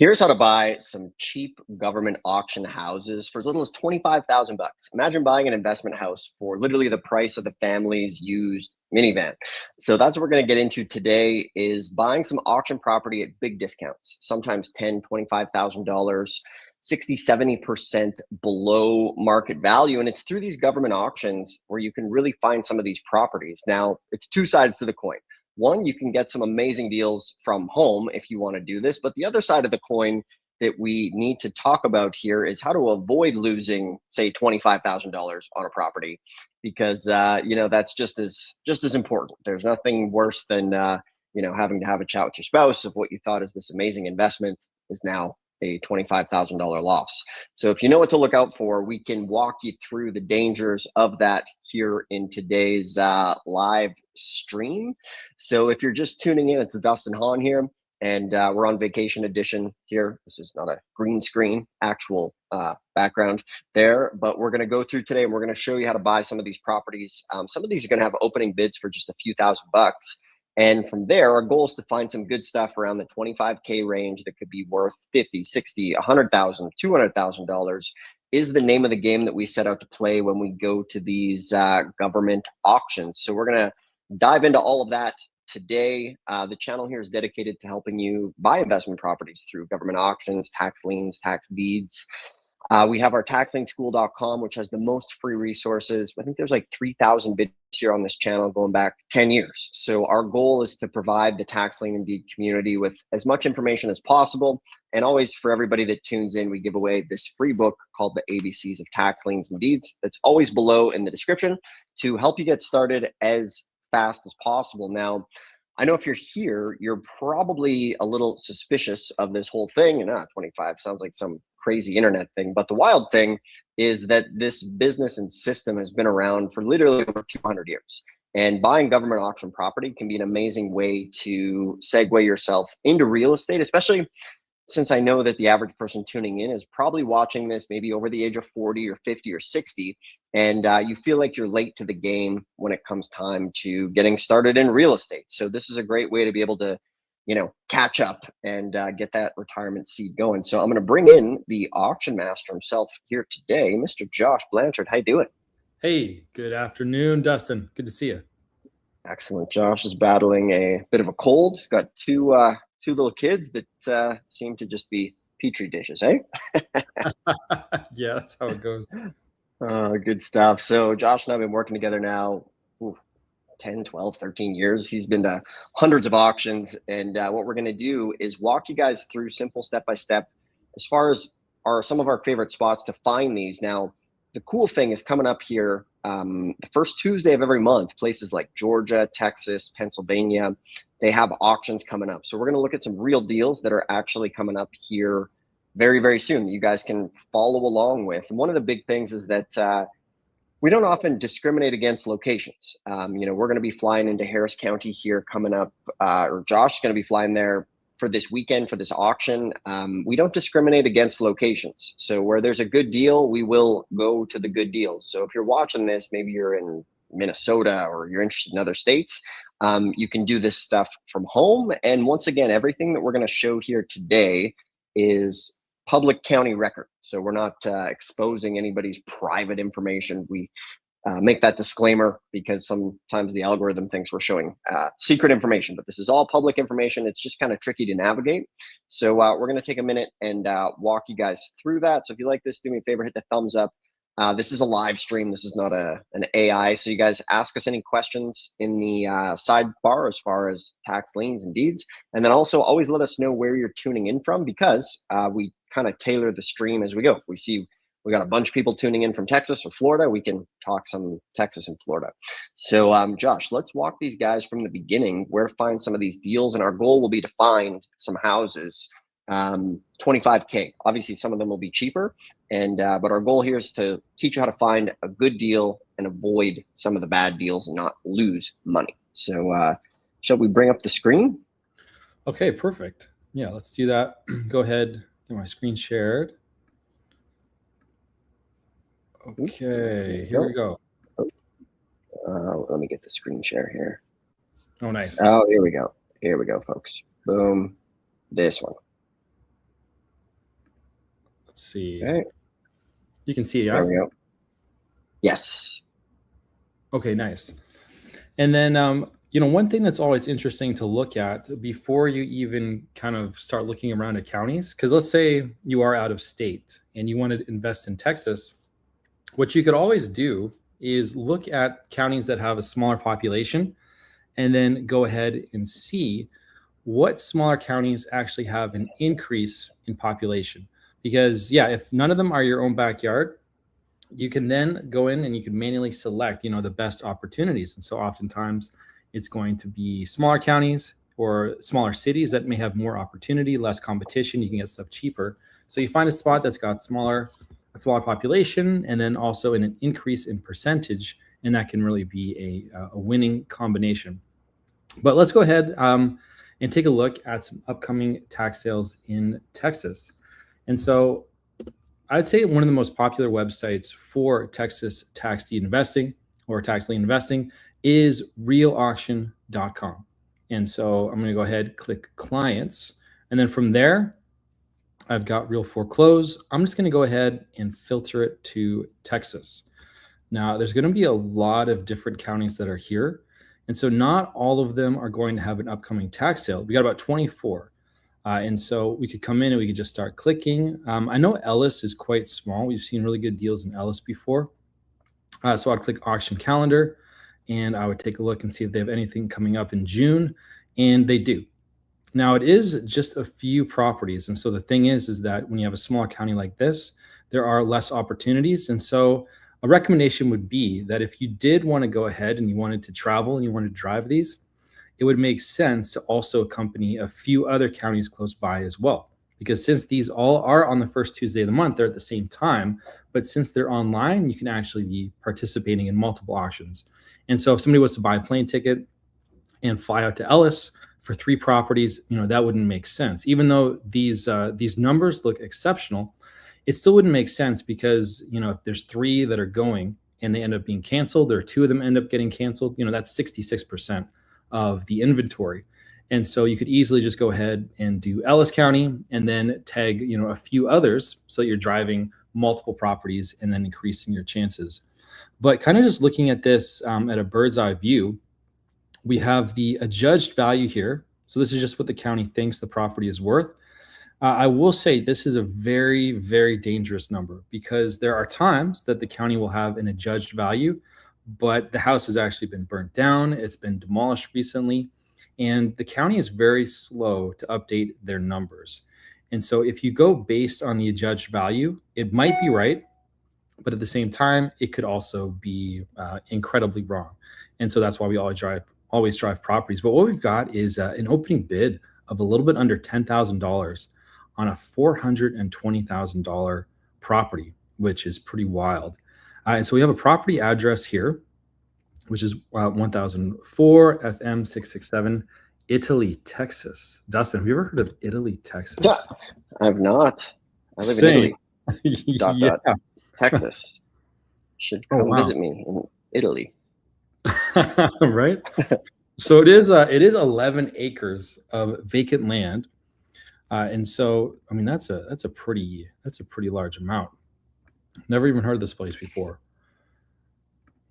Here's how to buy some cheap government auction houses for as little as 25,000 bucks. Imagine buying an investment house for literally the price of the family's used minivan. So that's what we're going to get into today is buying some auction property at big discounts, sometimes 10, $25,000, 60, 70% below market value. And it's through these government auctions where you can really find some of these properties. Now, it's two sides to the coin. One, you can get some amazing deals from home if you want to do this. But the other side of the coin that we need to talk about here is how to avoid losing, say, $25,000 on a property, because that's just as important. There's nothing worse than having to have a chat with your spouse of what you thought is this amazing investment is now a $25,000 loss. So if you know what to look out for, we can walk you through the dangers of that here in today's live stream. So if you're just tuning in, it's Dustin Hahn here, and we're on vacation edition here. This is not a green screen, actual background there, but we're going to go through today and we're going to show you how to buy some of these properties. Some of these are going to have opening bids for just a few $1,000. And from there, our goal is to find some good stuff around the 25K range that could be worth 50, 60, 100,000, $200,000 is the name of the game that we set out to play when we go to these government auctions. So we're going to dive into all of that today. The channel here is dedicated to helping you buy investment properties through government auctions, tax liens, tax deeds. We have our taxlienschool.com, which has the most free resources. I think there's like 3,000 videos here on this channel going back 10 years. So our goal is to provide the tax lien and deed community with as much information as possible. And always for everybody that tunes in, we give away this free book called The ABCs of Tax Liens and Deeds. That's always below in the description to help you get started as fast as possible. Now, I know if you're here, you're probably a little suspicious of this whole thing. And 25 sounds like some crazy internet thing. But the wild thing is that this business and system has been around for literally over 200 years. And buying government auction property can be an amazing way to segue yourself into real estate, especially since I know that the average person tuning in is probably watching this maybe over the age of 40 or 50 or 60. And you feel like you're late to the game when it comes time to getting started in real estate. So this is a great way to be able to, catch up and get that retirement seed going. So I'm going to bring in the auction master himself here today, Mr. Josh Blanchard. How you doing? Hey, good afternoon, Dustin. Good to see you. Excellent. Josh is battling a bit of a cold. He's got two little kids that seem to just be petri dishes, eh? Yeah, that's how it goes. Good stuff. So Josh and I have been working together now 10, 12, 13 years. He's been to hundreds of auctions. And what we're going to do is walk you guys through simple step-by-step as far as some of our favorite spots to find these. Now, the cool thing is coming up here, the first Tuesday of every month, places like Georgia, Texas, Pennsylvania, they have auctions coming up. So we're going to look at some real deals that are actually coming up here very, very soon that you guys can follow along with. And one of the big things is that we don't often discriminate against locations. We're going to be flying into Harris County here coming up, or Josh is going to be flying there for this weekend for this auction. We don't discriminate against locations. So where there's a good deal, we will go to the good deals. So if you're watching this, maybe you're in Minnesota or you're interested in other states, you can do this stuff from home. And once again, everything that we're going to show here today is public county record. So we're not exposing anybody's private information. We make that disclaimer because sometimes the algorithm thinks we're showing secret information, but this is all public information. It's just kind of tricky to navigate. So we're going to take a minute and walk you guys through that. So if you like this, do me a favor, hit the thumbs up. This is a live stream. This is not an AI. So you guys ask us any questions in the sidebar as far as tax liens and deeds. And then also always let us know where you're tuning in from because we kind of tailor the stream as we go. If we see we got a bunch of people tuning in from Texas or Florida, we can talk some Texas and Florida. So Josh, let's walk these guys from the beginning, where to find some of these deals. And our goal will be to find some houses 25K. Obviously, some of them will be cheaper. But our goal here is to teach you how to find a good deal and avoid some of the bad deals and not lose money. So shall we bring up the screen? Okay, perfect. Yeah, let's do that. Go ahead, get my screen shared. Okay, here we go. Let me get the screen share here. Oh, nice. Oh, here we go. Here we go, folks. Boom. This one. Let's see. Okay, You can see it, there yeah? we go. Yes. Okay, nice. And then, one thing that's always interesting to look at before you even kind of start looking around at counties, because let's say you are out of state and you want to invest in Texas, what you could always do is look at counties that have a smaller population and then go ahead and see what smaller counties actually have an increase in population. Because, yeah, if none of them are your own backyard, you can then go in and you can manually select the best opportunities. And so oftentimes it's going to be smaller counties or smaller cities that may have more opportunity, less competition. You can get stuff cheaper. So you find a spot that's got a smaller population, and then also an increase in percentage, and that can really be a winning combination. But let's go ahead and take a look at some upcoming tax sales in Texas. And so I'd say one of the most popular websites for Texas tax deed investing or tax lien investing is realauction.com. And so I'm going to go ahead, click clients. And then from there, I've got real foreclose. I'm just going to go ahead and filter it to Texas. Now, there's going to be a lot of different counties that are here. And so not all of them are going to have an upcoming tax sale. We got about 24. And so we could come in and we could just start clicking. I know Ellis is quite small. We've seen really good deals in Ellis before. So I'd click auction calendar and I would take a look and see if they have anything coming up in June. And they do. Now it is just a few properties. And so the thing is that when you have a small county like this, there are less opportunities. And so a recommendation would be that if you did want to go ahead and you wanted to travel and you wanted to drive these, it would make sense to also accompany a few other counties close by as well. Because since these all are on the first Tuesday of the month, they're at the same time. But since they're online, you can actually be participating in multiple auctions. And so if somebody was to buy a plane ticket and fly out to Ellis for 3 properties, that wouldn't make sense. Even though these numbers look exceptional, it still wouldn't make sense because if there's 3 that are going and they end up being canceled, or 2 of them end up getting canceled, that's 66% of the inventory. And so you could easily just go ahead and do Ellis County and then tag, a few others. So you're driving multiple properties and then increasing your chances. But kind of just looking at this at a bird's eye view, we have the adjudged value here. So this is just what the county thinks the property is worth. I will say this is a very, very dangerous number because there are times that the county will have an adjudged value, but the house has actually been burnt down. It's been demolished recently, and the county is very slow to update their numbers. And so if you go based on the adjudged value, it might be right, but at the same time, it could also be incredibly wrong. And so that's why we always drive properties. But what we've got is an opening bid of a little bit under $10,000 on a $420,000 property, which is pretty wild. And so we have a property address here, which is 1004 FM 667, Italy, Texas. Dustin, have you ever heard of Italy, Texas? Yeah, I've not. I live Same. in Italy. Yeah. Texas. Should come visit me in Italy. Right? So it is 11 acres of vacant land. And so, I mean, that's a pretty large amount. Never even heard of this place before.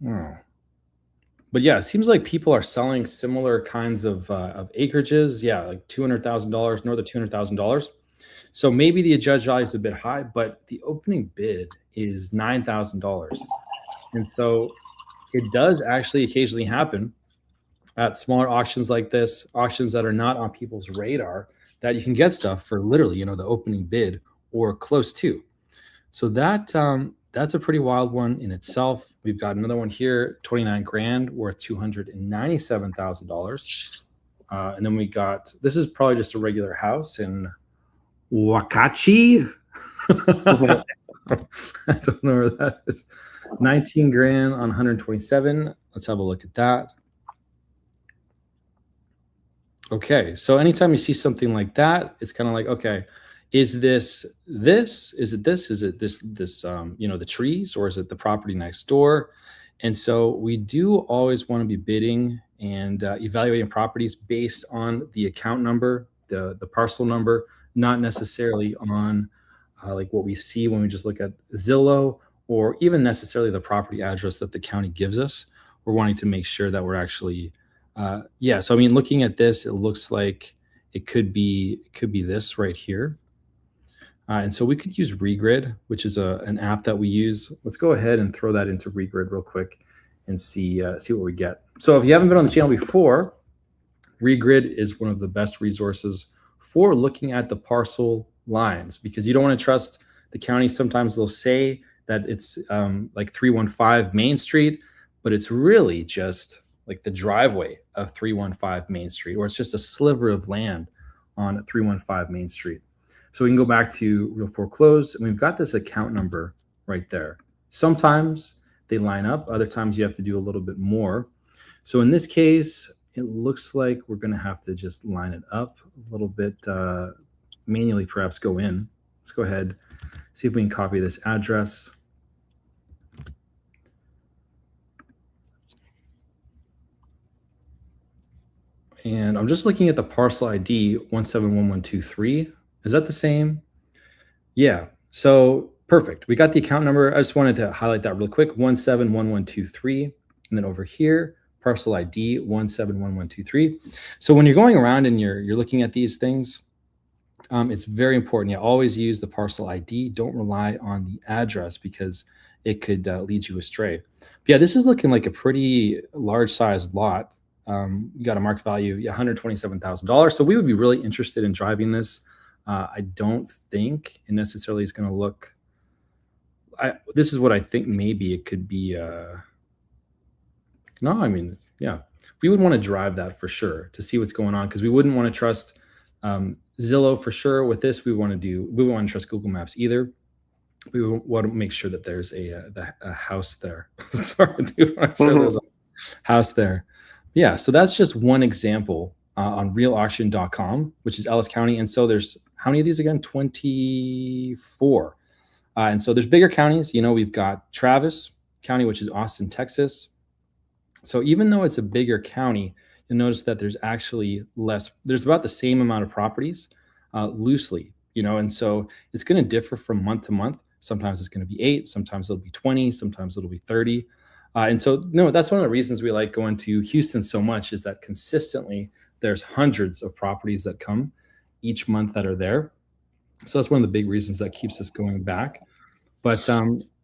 Oh. But yeah, it seems like people are selling similar kinds of acreages. Yeah, like $200,000, north of $200,000. So maybe the adjudged value is a bit high, but the opening bid is $9,000. And so it does actually occasionally happen at smaller auctions like this, auctions that are not on people's radar, that you can get stuff for literally, the opening bid or close to. So that's a pretty wild one in itself. We've got another one here, 29 grand worth $297,000. And then we got, this is probably just a regular house in Wakachi. I don't know where that is. 19 grand on 127. Let's have a look at that. Okay, so anytime you see something like that, it's kind of like, okay, is this? Is it this? Is it this? The trees, or is it the property next door? And so we do always want to be bidding and evaluating properties based on the account number, the parcel number, not necessarily on like what we see when we just look at Zillow, or even necessarily the property address that the county gives us. We're wanting to make sure that we're actually, yeah. So I mean, looking at this, it looks like it could be this right here. And so we could use Regrid, which is an app that we use. Let's go ahead and throw that into Regrid real quick and see what we get. So if you haven't been on the channel before, Regrid is one of the best resources for looking at the parcel lines, because you don't want to trust the county. Sometimes they'll say that it's like 315 Main Street, but it's really just like the driveway of 315 Main Street, or it's just a sliver of land on 315 Main Street. So we can go back to real foreclosed, and we've got this account number right there. Sometimes they line up, other times you have to do a little bit more. So in this case, it looks like we're going to have to just line it up a little bit, manually perhaps go in. Let's go ahead, see if we can copy this address. And I'm just looking at the parcel ID 171123. Is that the same? Yeah. So perfect. We got the account number. I just wanted to highlight that real quick, 171123. And then over here, parcel ID 171123. So when you're going around and you're looking at these things, it's very important. Always use the parcel ID. Don't rely on the address, because it could lead you astray. But yeah, this is looking like a pretty large sized lot. You got a market value, $127,000. So we would be really interested in driving this. I don't think it necessarily is going to look. This is what I think. Maybe it could be. No, I mean, yeah, we would want to drive that for sure to see what's going on, because we wouldn't want to trust Zillow for sure. With this, we wouldn't want to trust Google Maps either. We want to make sure that there's a house there. Sorry, we want to make sure there's a house there. Yeah, so that's just one example on realauction.com, which is Ellis County. And so there's how many of these again? 24. And so there's bigger counties. We've got Travis County, which is Austin, Texas. So even though it's a bigger county, you'll notice that there's actually there's about the same amount of properties loosely, and so it's going to differ from month to month. Sometimes it's going to be 8, sometimes it'll be 20, sometimes it'll be 30. And so, no, that's one of the reasons we like going to Houston so much, is that consistently there's hundreds of properties that come each month that are there. So that's one of the big reasons that keeps us going back. But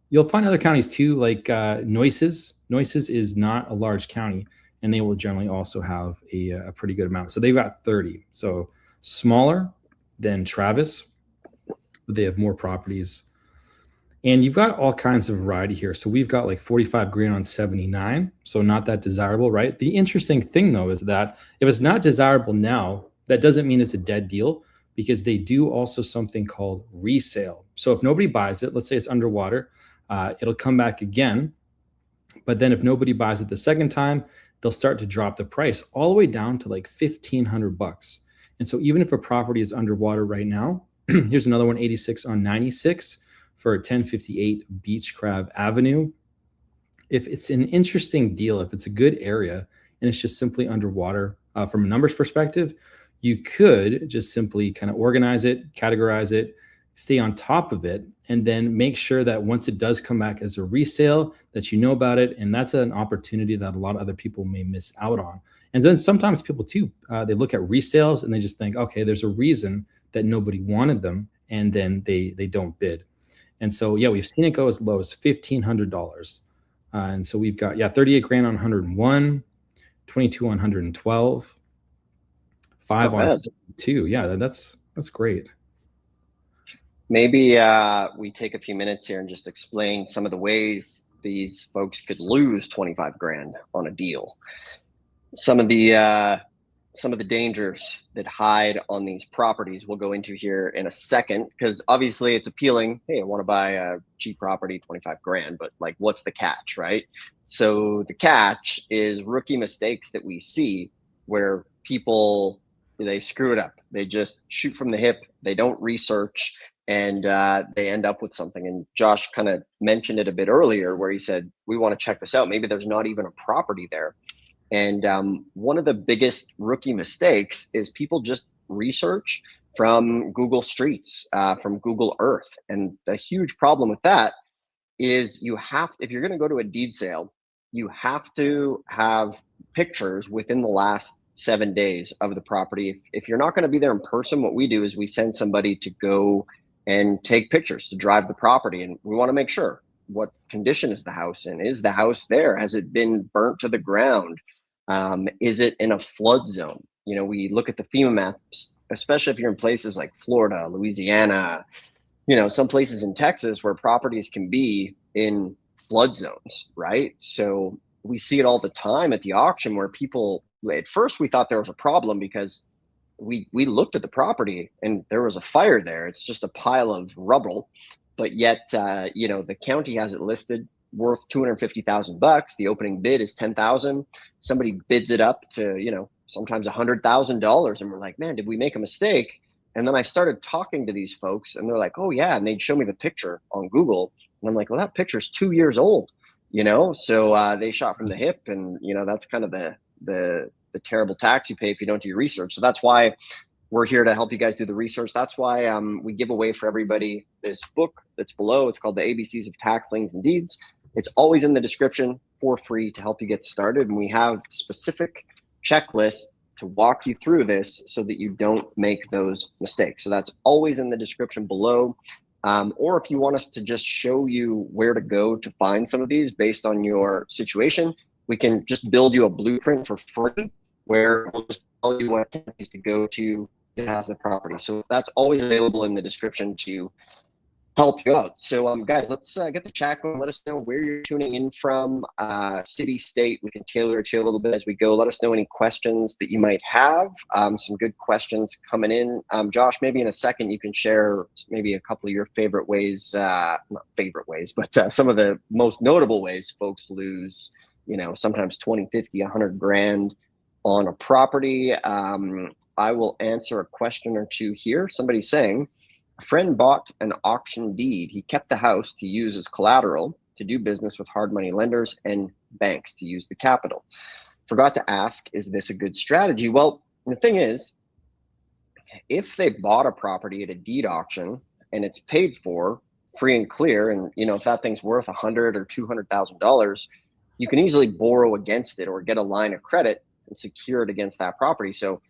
you'll find other counties too, like Noises. Noises is not a large county, and they will generally also have a pretty good amount. So they've got 30. So smaller than Travis, but they have more properties. And you've got all kinds of variety here. So we've got like 45 grand on 79. So not that desirable, right? The interesting thing though is that if it's not desirable now, that doesn't mean it's a dead deal, because they do also something called resale. So if nobody buys it, let's say it's underwater, it'll come back again. But then if nobody buys it the second time, they'll start to drop the price all the way down to like $1,500. And so even if a property is underwater right now, here's another one, 86 on 96 for 1058 Beach Crab Avenue. If it's an interesting deal, if it's a good area and it's just simply underwater from a numbers perspective, you could just simply kind of organize it, categorize it, stay on top of it, and then make sure that once it does come back as a resale, that you know about it. And that's an opportunity that a lot of other people may miss out on. And then sometimes people too, they look at resales and they just think, okay, there's a reason that nobody wanted them, and then they don't bid. And so, yeah, we've seen it go as low as $1,500. And so we've got, 38 grand on 101, 22 on 112, 5 on 72. Yeah, that's great. Maybe we take a few minutes here and just explain some of the ways these folks could lose 25 grand on a deal. Some of the dangers that hide on these properties we'll go into here in a second, because obviously it's appealing. Hey, I want to buy a cheap property, 25 grand, but like, what's the catch, right? So the catch is rookie mistakes that we see where people, they screw it up. They just shoot from the hip. They don't research, and they end up with something. And Josh kind of mentioned it a bit earlier, where he said, we want to check this out. Maybe there's not even a property there. And one of the biggest rookie mistakes is people just research from Google Streets, from Google Earth. And the huge problem with that is if you're going to go to a deed sale, you have to have pictures within the last 7 days of the property. If you're not going to be there in person, what we do is we send somebody to go and take pictures to drive the property. And we want to make sure, what condition is the house in? Is the house there? Has it been burnt to the ground? Is it in a flood zone? We look at the FEMA maps, especially if you're in places like Florida, Louisiana, some places in Texas where properties can be in flood zones, right? So we see it all the time at the auction where people, at first we thought there was a problem because we looked at the property and there was a fire there. It's just a pile of rubble, but yet, the county has it listed worth $250,000. The opening bid is 10,000. Somebody bids it up to, sometimes $100,000. And we're like, man, did we make a mistake? And then I started talking to these folks and they're like, oh yeah. And they'd show me the picture on Google. And I'm like, well, that picture's 2 years old, So they shot from the hip, and that's kind of the terrible tax you pay if you don't do your research. So that's why we're here to help you guys do the research. That's why we give away for everybody this book that's below. It's called The ABCs of Tax Liens and Deeds. It's always in the description for free to help you get started. And we have specific checklists to walk you through this so that you don't make those mistakes. So that's always in the description below. Or if you want us to just show you where to go to find some of these based on your situation, we can just build you a blueprint for free where we'll just tell you what counties to go to that has the property. So that's always available in the description to help you out. So guys, let's get the chat going. Let us know where you're tuning in from, city, state. We can tailor it to you a little bit as we go. Let us know any questions that you might have. Some good questions coming in. Josh, maybe in a second you can share maybe a couple of your favorite ways, not favorite ways, but some of the most notable ways folks lose, sometimes 20, 50, 100 grand on a property. I will answer a question or two here. Somebody's saying, a friend bought an auction deed. He kept the house to use as collateral to do business with hard money lenders and banks to use the capital. Forgot to ask, is this a good strategy? Well, the thing is, if they bought a property at a deed auction and it's paid for free and clear, and if that thing's worth $100,000 or $200,000, you can easily borrow against it or get a line of credit and secure it against that property. So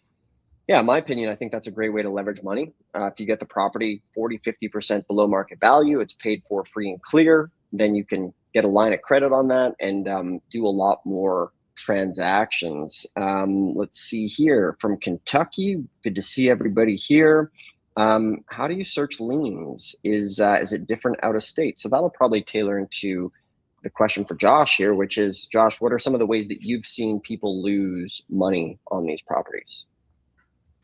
yeah, in my opinion, I think that's a great way to leverage money. If you get the property 40, 50% below market value, it's paid for free and clear, then you can get a line of credit on that and do a lot more transactions. Let's see here from Kentucky. Good to see everybody here. How do you search liens? Is it different out of state? So that'll probably tailor into the question for Josh here, which is, Josh, what are some of the ways that you've seen people lose money on these properties?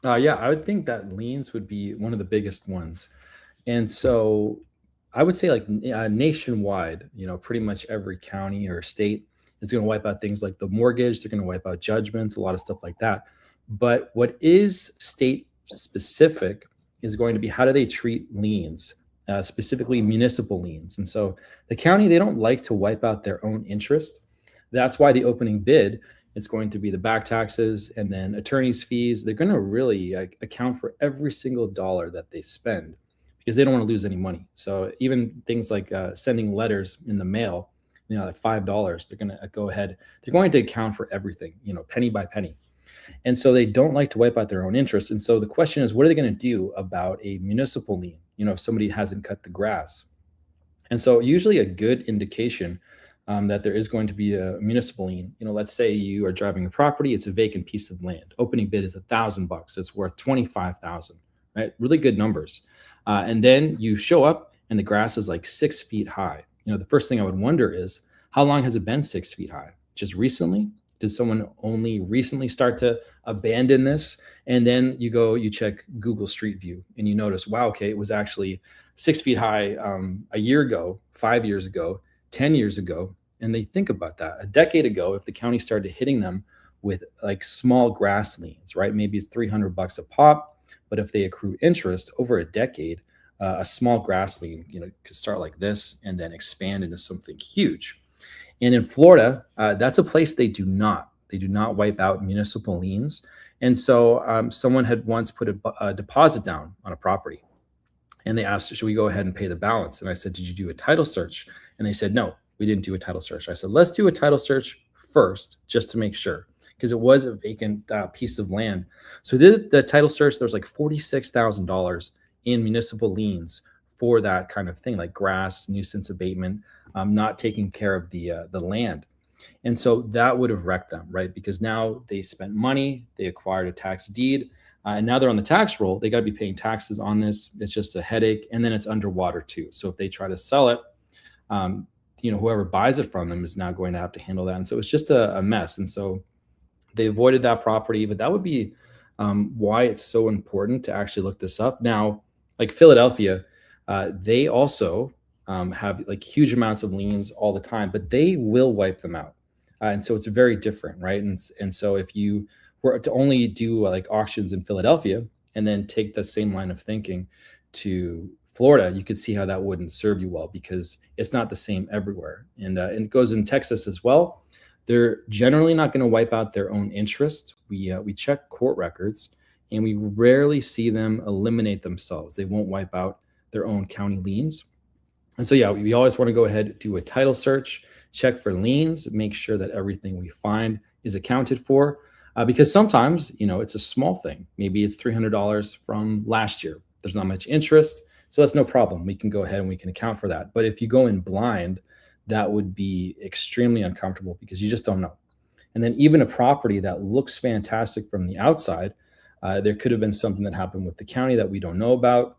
Yeah, I would think that liens would be one of the biggest ones. And so I would say like nationwide, pretty much every county or state is going to wipe out things like the mortgage. They're going to wipe out judgments, a lot of stuff like that. But what is state specific is going to be how do they treat liens, specifically municipal liens. And so the county, they don't like to wipe out their own interest. That's why the opening bid, it's going to be the back taxes and then attorney's fees. They're going to really account for every single dollar that they spend because they don't want to lose any money. So even things like sending letters in the mail, like $5, they're going to go ahead. They're going to account for everything, penny by penny. And so they don't like to wipe out their own interest. And so the question is, what are they going to do about a municipal lien? If somebody hasn't cut the grass. And so usually a good indication that there is going to be a municipal lien. Let's say you are driving a property, it's a vacant piece of land. Opening bid is $1,000. It's worth $25,000, right? Really good numbers. And then you show up and the grass is like 6 feet high. The first thing I would wonder is, how long has it been 6 feet high? Just recently? Did someone only recently start to abandon this? And then you check Google Street View and you notice, wow, okay, it was actually 6 feet high a year ago, 5 years ago, 10 years ago. And they think about that. A decade ago, if the county started hitting them with like small grass liens, right? Maybe it's $300 a pop, but if they accrue interest over a decade, a small grass lien, could start like this and then expand into something huge. And in Florida, that's a place they do not wipe out municipal liens. And so someone had once put a deposit down on a property, and they asked, should we go ahead and pay the balance? And I said, did you do a title search? And they said, no, we didn't do a title search. I said, let's do a title search first, just to make sure, because it was a vacant piece of land. So we did the title search. There was like $46,000 in municipal liens for that kind of thing, like grass, nuisance abatement, not taking care of the land. And so that would have wrecked them, right? Because now they spent money, they acquired a tax deed, and now they're on the tax roll. They got to be paying taxes on this. It's just a headache, and then it's underwater too. So if they try to sell it, um, whoever buys it from them is now going to have to handle that. And so it's just a mess. And so they avoided that property, but that would be why it's so important to actually look this up. Now, like Philadelphia, they also have like huge amounts of liens all the time, but they will wipe them out. And so it's very different, right? And so if you were to only do like auctions in Philadelphia and then take the same line of thinking to Florida, you could see how that wouldn't serve you well because it's not the same everywhere. And it goes in Texas as well. They're generally not going to wipe out their own interest. We check court records, and we rarely see them eliminate themselves. They won't wipe out their own county liens. And so, yeah, we always want to go ahead, do a title search, check for liens, make sure that everything we find is accounted for. Because sometimes, it's a small thing. Maybe it's $300 from last year. There's not much interest. So that's no problem. We can go ahead and we can account for that. But if you go in blind, that would be extremely uncomfortable because you just don't know. And then even a property that looks fantastic from the outside, there could have been something that happened with the county that we don't know about.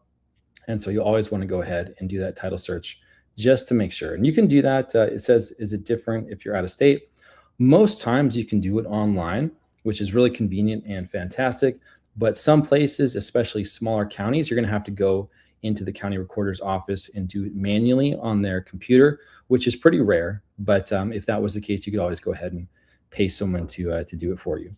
And so you always want to go ahead and do that title search just to make sure. And you can do that. It says, is it different if you're out of state? Most times you can do it online, which is really convenient and fantastic. But some places, especially smaller counties, you're going to have to go into the county recorder's office and do it manually on their computer, which is pretty rare. But if that was the case, you could always go ahead and pay someone to do it for you.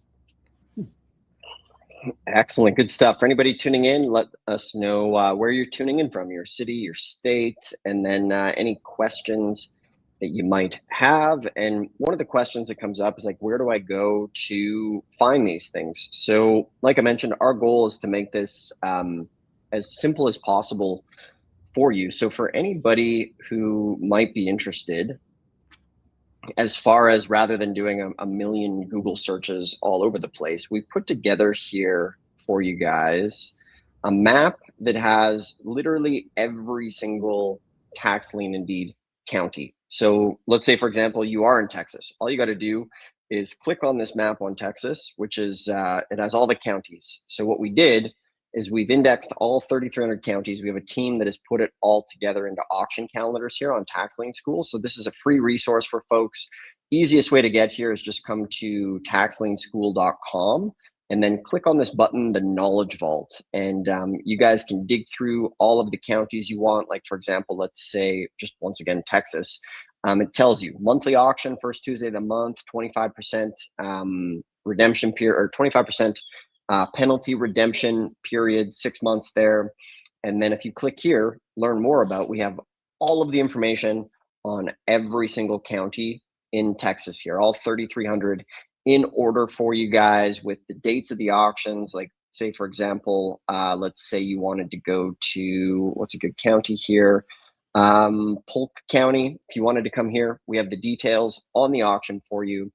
Excellent. Good stuff. For anybody tuning in, let us know where you're tuning in from, your city, your state, and then any questions that you might have. And one of the questions that comes up is like, where do I go to find these things? So like I mentioned, our goal is to make this as simple as possible for you. So for anybody who might be interested, as far as rather than doing a million Google searches all over the place, we put together here for you guys a map that has literally every single tax lien and deed county. So let's say, for example, you are in Texas. All you got to do is click on this map on Texas, which is, it has all the counties. So what we did is we've indexed all 3,300 counties. We have a team that has put it all together into auction calendars here on Tax Lien School. So this is a free resource for folks. Easiest way to get here is just come to taxlienschool.com and then click on this button, the Knowledge Vault. And you guys can dig through all of the counties you want. Like, for example, let's say, just once again, Texas. It tells you monthly auction, first Tuesday of the month, 25% redemption period, or 25% penalty redemption period, 6 months there. And then if you click here, learn more about, we have all of the information on every single county in Texas here, all 3,300 in order for you guys with the dates of the auctions. Like, say, for example, let's say you wanted to go to, what's a good county here? Polk County. If you wanted to come here, we have the details on the auction for you.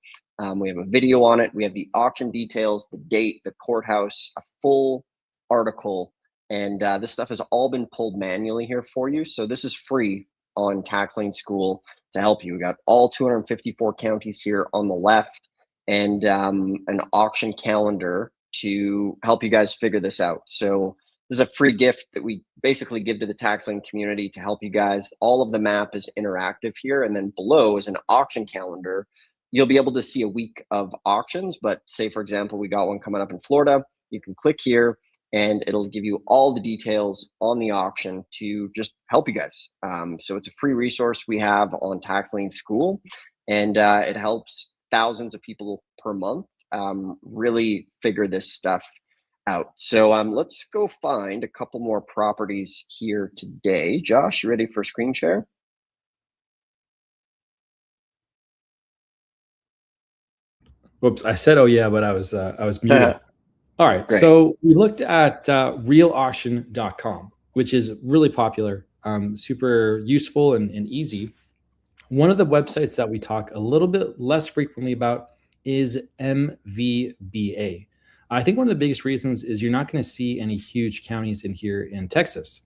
We have a video on it. We have the auction details, the date, the courthouse, a full article. And this stuff has all been pulled manually here for you. So this is free on Tax Lien School to help you. We got all 254 counties here on the left and an auction calendar to help you guys figure this out. So this is a free gift that we basically give to the tax lien community to help you guys. All of the map is interactive here. And then below is an auction calendar. You'll be able to see a week of auctions, but say, for example, we got one coming up in Florida. You can click here and it'll give you all the details on the auction to just help you guys. So it's a free resource we have on Tax Lien School, and it helps thousands of people per month really figure this stuff out. So let's go find a couple more properties here today. Josh, you ready for screen share? Whoops, I said, oh yeah, but I was muted. All right. Great. So we looked at realauction.com, which is really popular, super useful and easy. One of the websites that we talk a little bit less frequently about is MVBA. I think one of the biggest reasons is you're not going to see any huge counties in here in Texas.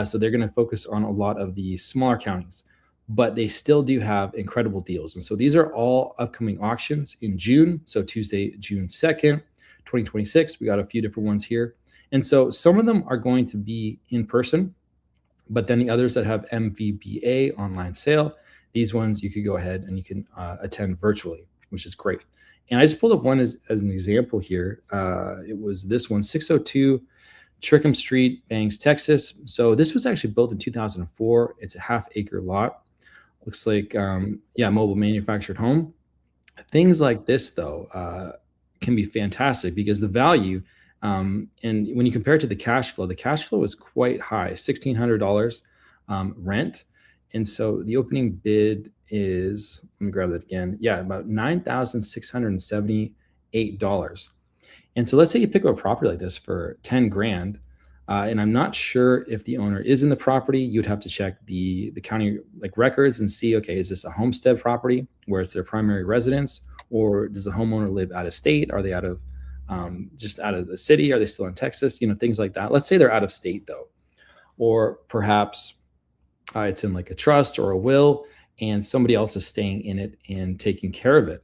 So they're going to focus on a lot of the smaller counties, but they still do have incredible deals. And so these are all upcoming auctions in June. So Tuesday, June 2nd, 2026. We got a few different ones here. And so some of them are going to be in person, but then the others that have MVBA online sale, these ones you could go ahead and you can attend virtually, which is great. And I just pulled up one as an example here. It was this one, 602 Trickham Street, Bangs, Texas. So this was actually built in 2004. It's a half-acre lot. Looks like, yeah, mobile manufactured home. Things like this, though, can be fantastic because the value, and when you compare it to the cash flow is quite high, $1,600 rent. And so the opening bid is, let me grab that again. Yeah, about $9,678. And so let's say you pick up a property like this for 10 grand. And I'm not sure if the owner is in the property. You'd have to check the county like records and see, okay, is this a homestead property where it's their primary residence, or does the homeowner live out of state? Are they out of just out of the city? Are they still in Texas? Things like that. Let's say they're out of state though, or perhaps it's in like a trust or a will, and somebody else is staying in it and taking care of it.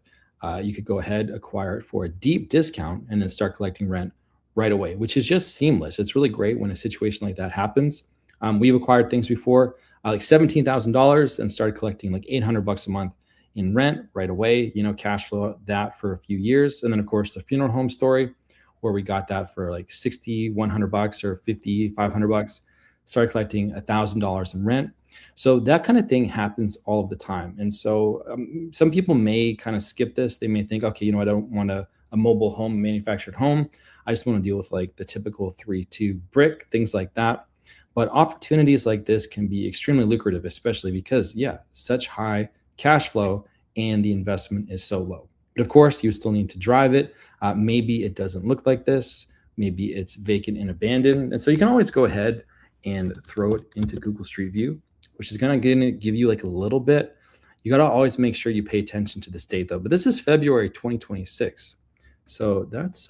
You could go ahead, acquire it for a deep discount, and then start collecting rent right away, which is just seamless. It's really great when a situation like that happens. We've acquired things before, like $17,000, and started collecting like $800 a month in rent right away. Cash flow that for a few years, and then of course the funeral home story, where we got that for like $6,100 or $5,500. Started collecting $1,000 in rent. So that kind of thing happens all of the time. And so some people may kind of skip this. They may think, okay, I don't want a mobile home, manufactured home. I just want to deal with like the typical 3-2 brick, things like that. But opportunities like this can be extremely lucrative, especially because, yeah, such high cash flow and the investment is so low. But of course, you still need to drive it. Maybe it doesn't look like this. Maybe it's vacant and abandoned. And so you can always go ahead and throw it into Google Street View, which is going to give you like a little bit. You got to always make sure you pay attention to the state though. But this is February 2026. So that's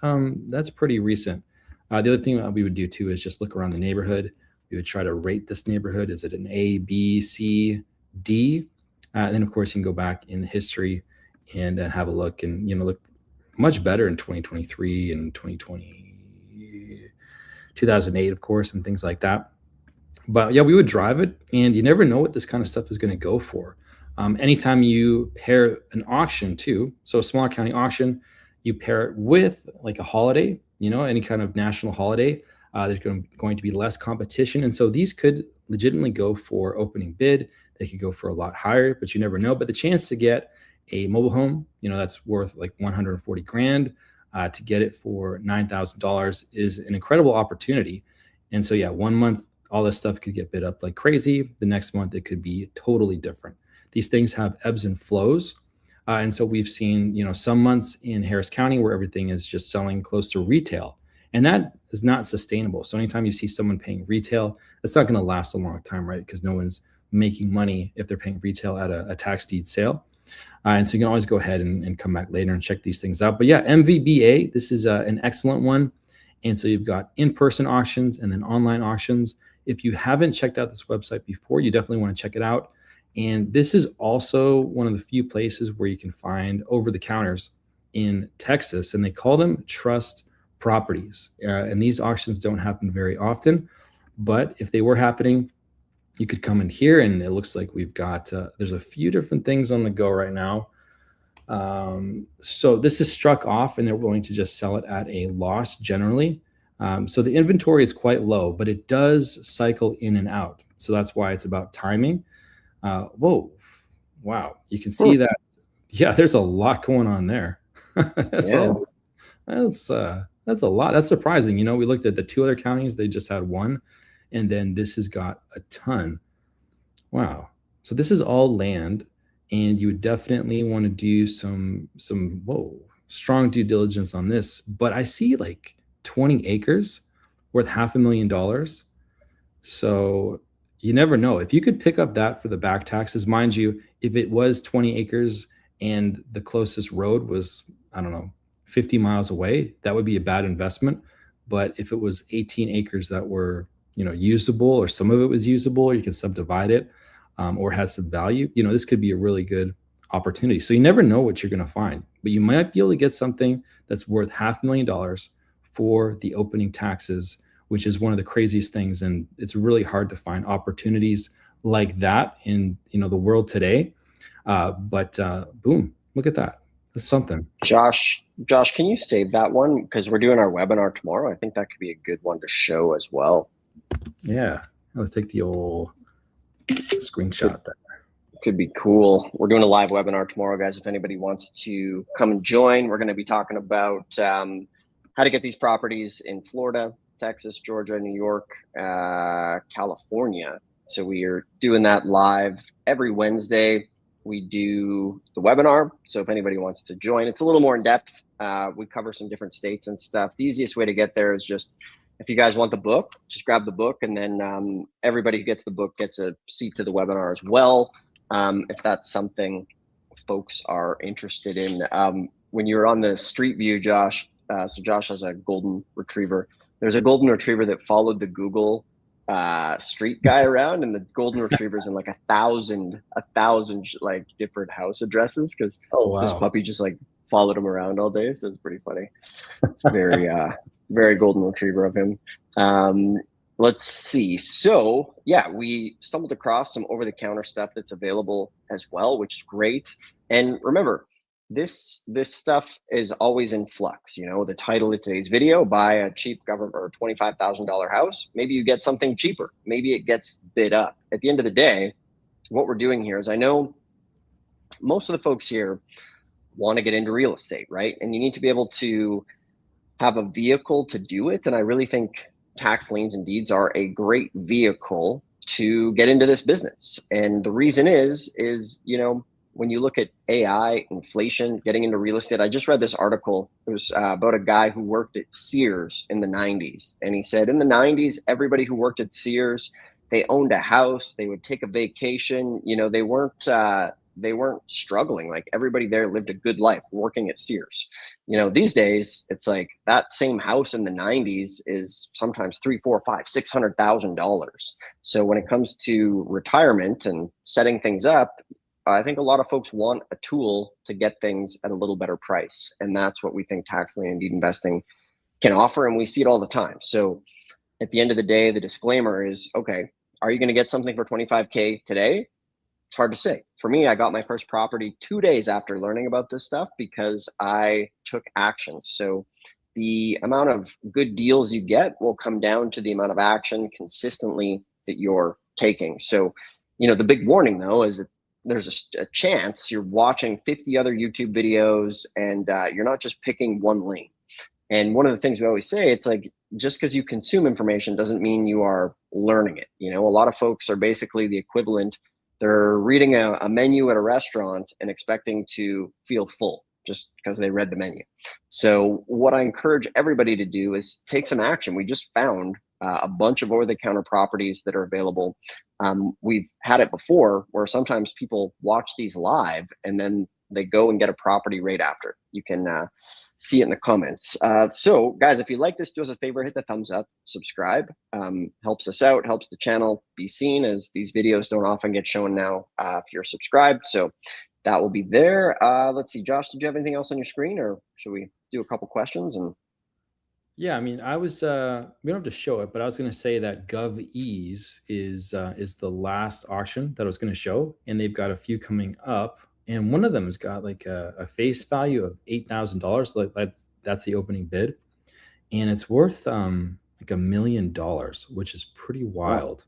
pretty recent. The other thing that we would do too is just look around the neighborhood. We would try to rate this neighborhood. Is it an A, B, C, D? And then of course you can go back in the history and have a look, and look much better in 2023 and 2020, 2008, of course, and things like that. But yeah, we would drive it, and you never know what this kind of stuff is going to go for. Anytime you pair an auction too, so a smaller county auction, you pair it with like a holiday, any kind of national holiday, there's going to be less competition. And so these could legitimately go for opening bid. They could go for a lot higher, but you never know. But the chance to get a mobile home, that's worth like 140 grand, to get it for $9,000 is an incredible opportunity. And so, yeah, 1 month, all this stuff could get bid up like crazy. The next month, it could be totally different. These things have ebbs and flows. And so we've seen, some months in Harris County where everything is just selling close to retail, and that is not sustainable. So anytime you see someone paying retail, that's not going to last a long time, right? Because no one's making money if they're paying retail at a tax deed sale. And so you can always go ahead and come back later and check these things out. But yeah, MVBA, this is an excellent one. And so you've got in-person auctions and then online auctions. If you haven't checked out this website before, you definitely want to check it out. And this is also one of the few places where you can find over-the-counters in Texas, and they call them trust properties. And these auctions don't happen very often, but if they were happening, you could come in here, and it looks like we've got, there's a few different things on the go right now. So this is struck off, and they're willing to just sell it at a loss generally. So the inventory is quite low, but it does cycle in and out. So that's why it's about timing. Whoa, wow. You can see that. Yeah, there's a lot going on there. that's, Yeah. that's a lot. That's surprising. We looked at the two other counties, they just had one, and then this has got a ton. Wow. So this is all land, and you would definitely want to do some strong due diligence on this. But I see like 20 acres worth $500,000. So you never know. If you could pick up that for the back taxes, mind you, if it was 20 acres and the closest road was, I don't know, 50 miles away, that would be a bad investment. But if it was 18 acres that were, usable, or some of it was usable, or you can subdivide it, or has some value, this could be a really good opportunity. So you never know what you're going to find, but you might be able to get something that's worth $500,000 for the opening taxes, which is one of the craziest things. And it's really hard to find opportunities like that in the world today. But boom, look at that. That's something. Josh, can you save that one? Because we're doing our webinar tomorrow. I think that could be a good one to show as well. Yeah, I'll take the old screenshot there. Could be cool. We're doing a live webinar tomorrow, guys. If anybody wants to come and join, we're going to be talking about how to get these properties in Florida, Texas, Georgia, New York, California. So we are doing that live every Wednesday. We do the webinar. So if anybody wants to join, it's a little more in depth. We cover some different states and stuff. The easiest way to get there is just, if you guys want the book, just grab the book, and then everybody who gets the book gets a seat to the webinar as well. If that's something folks are interested in. When you're on the street view, Josh, so Josh has a golden retriever. There's a golden retriever that followed the Google street guy around, and the golden retriever's in like a thousand like different house addresses, because this puppy just like followed him around all day. So it's pretty funny. It's very very golden retriever of him. Let's see. So yeah, we stumbled across some over-the-counter stuff that's available as well, which is great. And remember, this stuff is always in flux. The title of today's video: buy a cheap government or $25,000 house. Maybe you get something cheaper. Maybe it gets bid up. At the end of the day, what we're doing here is, I know most of the folks here want to get into real estate, right? And you need to be able to have a vehicle to do it. And I really think tax liens and deeds are a great vehicle to get into this business. And the reason is, when you look at AI, inflation, getting into real estate. I just read this article. It was about a guy who worked at Sears in the 90s. And he said in the 90s, everybody who worked at Sears, they owned a house, they would take a vacation. They weren't struggling. Like, everybody there lived a good life working at Sears. These days it's like that same house in the 90s is sometimes $300,000, $400,000, $500,000, $600,000. So when it comes to retirement and setting things up, I think a lot of folks want a tool to get things at a little better price. And that's what we think tax lien and deed investing can offer. And we see it all the time. So at the end of the day, the disclaimer is, okay, are you going to get something for $25K today? It's hard to say. For me, I got my first property 2 days after learning about this stuff because I took action. So the amount of good deals you get will come down to the amount of action consistently that you're taking. So, the big warning though is that there's a chance you're watching 50 other YouTube videos and you're not just picking one lane. And one of the things we always say, it's like, just because you consume information doesn't mean you are learning it. A lot of folks are basically the equivalent. They're reading a menu at a restaurant and expecting to feel full just because they read the menu. So what I encourage everybody to do is take some action. We just found a bunch of over-the-counter properties that are available. We've had it before where sometimes people watch these live and then they go and get a property right after. You can see it in the comments. So guys, if you like this, do us a favor, hit the thumbs up, subscribe. Helps us out, helps the channel be seen, as these videos don't often get shown now if you're subscribed. So that will be there. Let's see, Josh, did you have anything else on your screen, or should we do a couple questions? And yeah, I mean, I was we don't have to show it, but I was going to say that GovEase is the last auction that I was going to show, and they've got a few coming up. And one of them has got like a face value of $8,000. Like that's the opening bid, and it's worth like $1 million, which is pretty wild.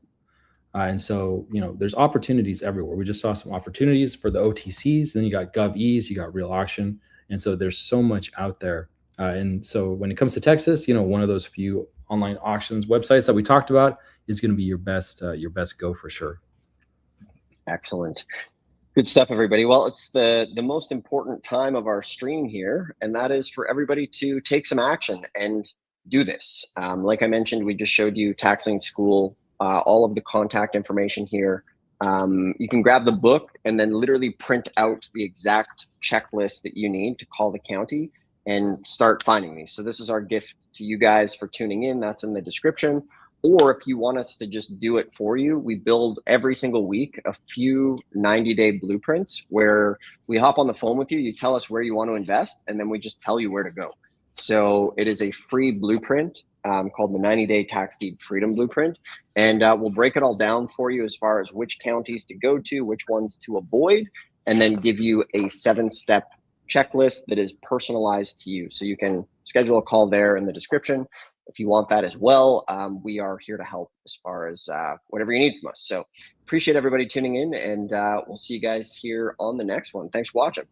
Wow. And so there's opportunities everywhere. We just saw some opportunities for the OTCs. Then you got GovEase, you got Real Auction, and so there's so much out there. And so when it comes to Texas, one of those few online auctions websites that we talked about is going to be your best go for sure. Excellent. Good stuff, everybody. Well, it's the most important time of our stream here, and that is for everybody to take some action. And do this. Like I mentioned, we just showed you Tax Lien School, all of the contact information here. You can grab the book and then literally print out the exact checklist that you need to call the county and start finding these. So this is our gift to you guys for tuning in. That's in the description. Or if you want us to just do it for you, we build every single week a few 90-day blueprints where we hop on the phone with you. You tell us where you want to invest, and then we just tell you where to go. So it is a free blueprint called the 90-day tax deed freedom blueprint. And we'll break it all down for you as far as which counties to go to, which ones to avoid, and then give you a 7-step checklist that is personalized to you. So you can schedule a call there in the description if you want that as well. We are here to help as far as whatever you need from us. So appreciate everybody tuning in, and we'll see you guys here on the next one. Thanks for watching.